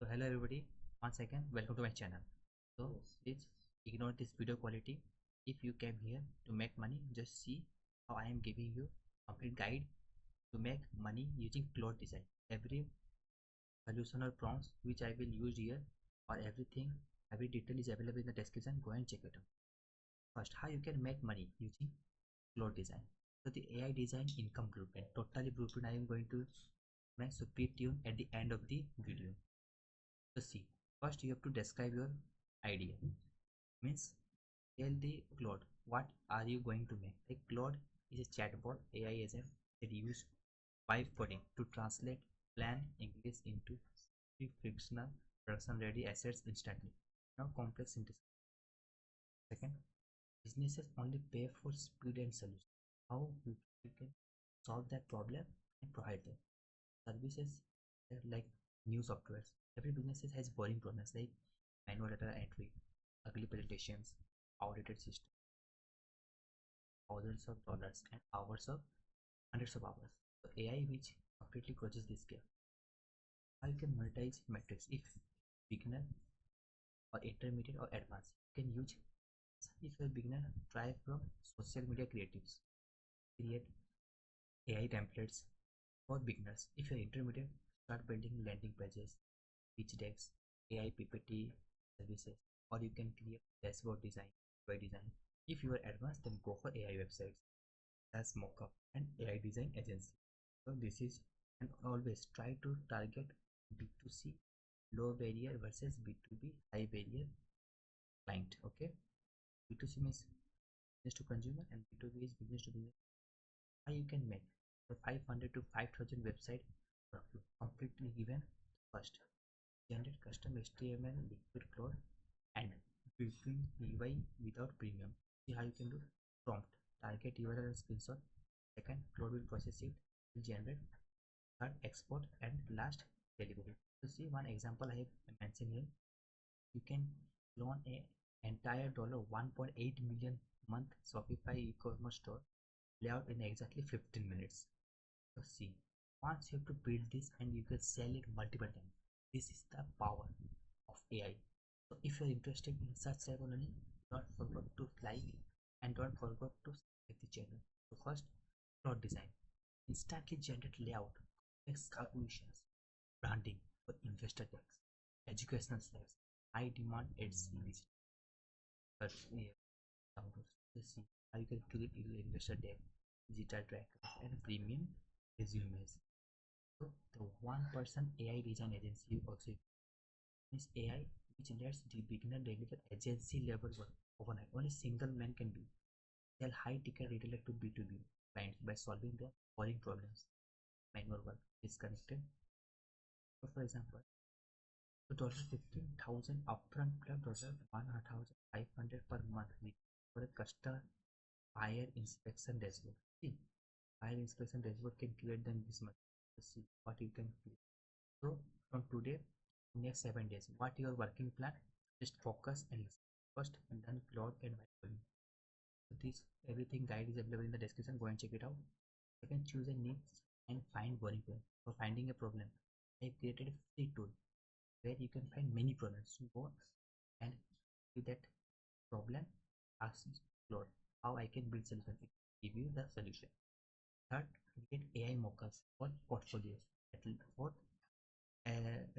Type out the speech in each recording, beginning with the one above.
So hello everybody, once again welcome to my channel. So please ignore this video quality. If you came here to make money, just see how I am giving you complete guide to make money using Claude design. Every solution or prompts which I will use here or everything, every detail is available in the description. Go and check it out. First, how you can make money using Claude design. So the AI design income blueprint, totally blueprint I am going to make, so stay tuned at the end of the video. So see, first you have to describe your idea. Means tell the Claude what are you going to make. Like Claude is a chatbot AI agent that use vibe coding to translate plain English into frictional production ready assets instantly. Now complex synthesis. Second, businesses only pay for speed and solution. How you can solve that problem and provide them. Services like new softwares. Every business has boring problems like manual data entry, ugly presentations, outdated system, thousands of dollars and hours of hundreds of hours. So AI which completely closes this gap. How you can monetize metrics if beginner or intermediate or advanced. You can use if you're a beginner, try from social media creatives. Create AI templates for beginners. If you're intermediate, start building landing pages, pitch decks, AI PPT services, or you can create dashboard design, UI design. If you are advanced, then go for AI websites as mockup and AI design agency. So this is, and always try to target B2C low barrier versus B2B high barrier client. Okay, B2C means business to consumer and B2B is business to business. How you can make the 500 to 5000 website workflow completely given. First, generate custom HTML liquid code and built-in UI without premium. See how you can do. Prompt, target URL and screenshot. Second, Claude will process it, will generate. Third, export, and last, delivery. So see one example I have mentioned here. You can clone a entire $1.8 million month Shopify e-commerce store layout in exactly 15 minutes. So see, once you have to build this and you can sell it multiple times. This is the power of AI. So if you're interested in such ceremony, don't forget to like and don't forget to subscribe the channel. So first, plot design. Instantly generate layout, complex calculations, branding for investor decks, educational slides, high demand ads series. But here, let's see how you can create your investor deck, digital trackers, and premium resumes. So the one-person AI design agency also is AI which lets the beginner deliver agency level work overnight. Only single man can do. Sell high ticket retailer to B2B clients by solving their boring problems. Manual work disconnected. So for example, the $15,000 upfront plus $1,500 per month for a customer buyer inspection dashboard. See, buyer inspection dashboard can create them this much. Let's see what you can create. So from today, next 7 days, what your working plan? Just focus and listen. First, and then Claude and white. So this everything guide is available in the description. Go and check it out. You can choose a niche and find boring problem. For finding a problem, I created a free tool where you can find many problems. So go and with that problem, ask Claude how I can build solution. It give you the solution. Third, create AI mockups for portfolios. Fourth,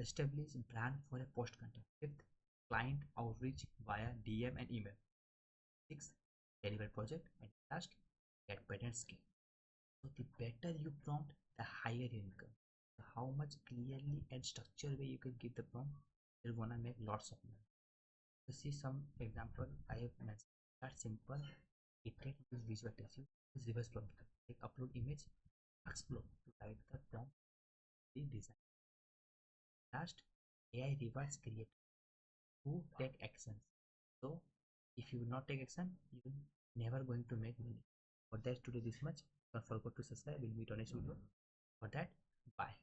establish brand for a post content. Fifth, client outreach via DM and email. Sixth, deliver project, and last, get patent scale. So the better you prompt, the higher your income. So how much clearly and structured way you can give the prompt, you're gonna make lots of money. To see some example I have mentioned. That's simple. Iterate use visual text. Use reverse prompt. Like upload image, explore to write the prompt, the design. Last, AI rewards creator who take actions. So if you will not take action, you will never going to make money. For that today this much. Don't forget to subscribe. We'll meet on next video. For that, bye.